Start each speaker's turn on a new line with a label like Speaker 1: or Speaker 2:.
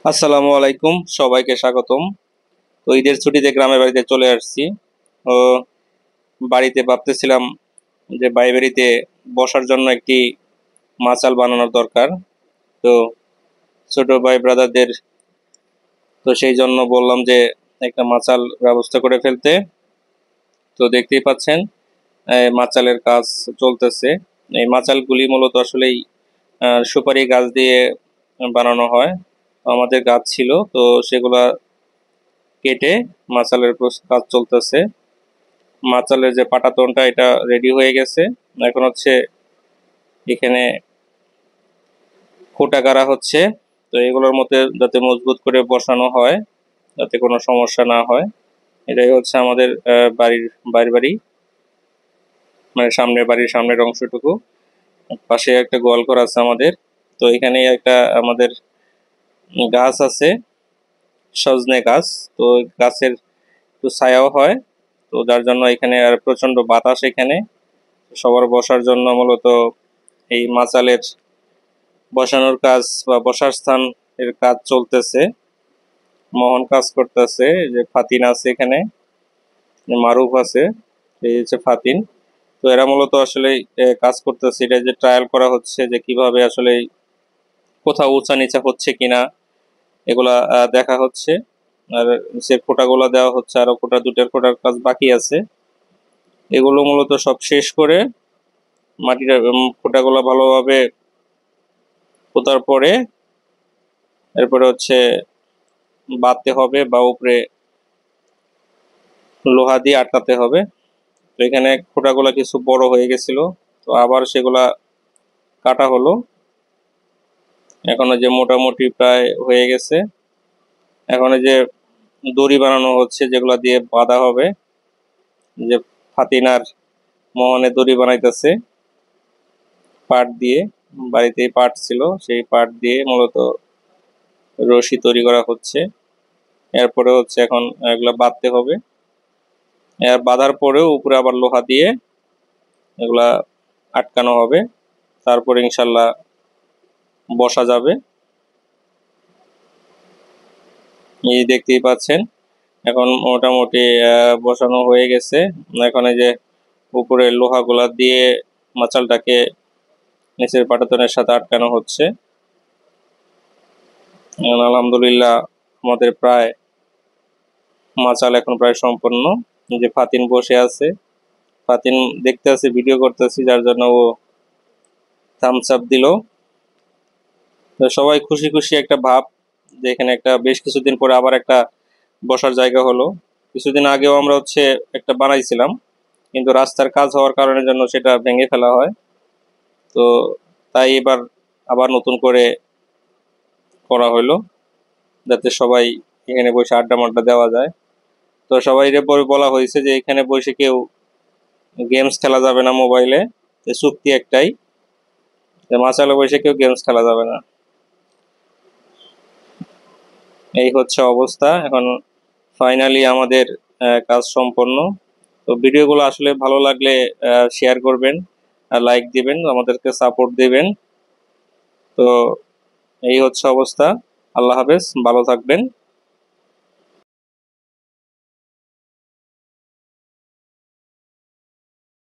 Speaker 1: আসসালামু আলাইকুম, সবাইকে স্বাগতম। তো ঈদের ছুটিতে গ্রামের বাড়িতে চলে আসছি। ও বাড়িতে ভাবতেছিলাম যে বাড়িতে বসার জন্য একটি মাচাল বানানোর দরকার। তো ছোট ভাই ব্রাদারদের, তো সেই জন্য বললাম যে একটা মাচাল ব্যবস্থা করে ফেলতে। তো দেখতেই পাচ্ছেন মাচালের কাজ চলতেছে। এই মাচালগুলি মূলত আসলেই সুপারি গাছ দিয়ে বানানো হয়। তো আমাদের গাছ ছিল, তো সেগুলা কেটে মাচালের কাজ চলতেছে। মাচালের যে পাটাতনটা এটা রেডি হয়ে গেছে। এখন হচ্ছে এখানে খুঁটা গাড়া হচ্ছে। তো এগুলোর মধ্যে যাতে মজবুত করে বসানো হয়, যাতে কোনো সমস্যা না হয়। এটাই হচ্ছে আমাদের বাড়ির বাড়ির বাড়ি, মানে সামনের বাড়ির সামনের অংশটুকু। পাশে একটা গোয়ালঘর আছে আমাদের। তো এখানে একটা আমাদের গাছ আছে, সজনে গাছ। তো ওই গাছের একটু ছায়াও হয়। তো যার জন্য এখানে আর প্রচন্ড বাতাস এখানে। সবার বসার জন্য মূলত এই মাচালের বসানোর কাজ বা বসার স্থান এর কাজ চলতেছে। মোহন কাজ করতেছে, যে ফাতিন আছে এখানে, মারুফ আছে, এই হচ্ছে ফাতিন। তো এরা মূলত আসলে কাজ করতেছে। এটা যে ট্রায়াল করা হচ্ছে যে কিভাবে আসলে কোথাও উঁচা নিচা হচ্ছে কিনা, এগুলা দেখা হচ্ছে। আর যে ফোঁটাগুলা দেওয়া হচ্ছে, আরো ফোঁটা দুটার ফোঁটার কাজ বাকি আছে। এগুলো মূলত সব শেষ করে মাটিটা ফোঁটাগুলা ভালোভাবে পোতার পরে এরপরে হচ্ছে বাঁধতে হবে বা উপরে লোহা দিয়ে আটকাতে হবে। তো এখানে খোঁটাগুলা কিছু বড় হয়ে গেছিল, তো আবার সেগুলা কাটা হলো। এখন যে মোটামুটি প্রায় হয়ে গেছে। এখন যে দড়ি বানানো হচ্ছে, যেগুলা দিয়ে বাঁধা হবে। যে ফাতিনার মোহনে দড়ি বানাইতেছে পাট দিয়ে। বাড়িতেই পাট ছিল, সেই পাট দিয়ে মূলত রশি তৈরি করা হচ্ছে। এরপরে হচ্ছে এখন এগুলা বাঁধতে হবে। এর বাঁধার পরেও উপরে আবার লোহা দিয়ে এগুলা আটকানো হবে। তারপরে ইনশাল্লাহ বসা যাবে। এই দেখতেই পাচ্ছেন এখন মোটামুটি বসানো হয়ে গেছে। এখন এই যে উপরে লোহাগুলা দিয়ে মাচালটাকে নিচের পাটাতনের সাথে আটকানো হচ্ছে। এখন আলহামদুলিল্লাহ আমাদের প্রায় মাচাল এখন প্রায় সম্পন্ন। যে ফাতিন বসে আছে, ফাতিন দেখতে আছে, ভিডিও করতেছি, যার জন্য ও থামস আপ দিল। তো সবাই খুশি খুশি একটা ভাব, যে এখানে একটা বেশ কিছুদিন পরে আবার একটা বসার জায়গা হলো। কিছুদিন আগেও আমরা হচ্ছে একটা বানাইছিলাম, কিন্তু রাস্তার কাজ হওয়ার কারণের জন্য সেটা ভেঙে ফেলা হয়। তো তাই এবার আবার নতুন করে করা হলো, যাতে সবাই এখানে বসে আড্ডা মাড্ডা দেওয়া যায়। তো সবাই পরে বলা হয়েছে যে এখানে বসে কেউ গেমস খেলা যাবে না মোবাইলে। চুক্তি একটাই, যে মাচালে বসে কেউ গেমস খেলা যাবে না। এই হচ্ছে অবস্থা এখন। ফাইনালি আমাদের কাজ সম্পন্ন। তো ভিডিওগুলো আসলে ভালো লাগলে শেয়ার করবেন, লাইক দিবেন, আমাদেরকে সাপোর্ট দিবেন। তো এই হচ্ছে অবস্থা। আল্লাহ হাফেজ, ভালো থাকবেন।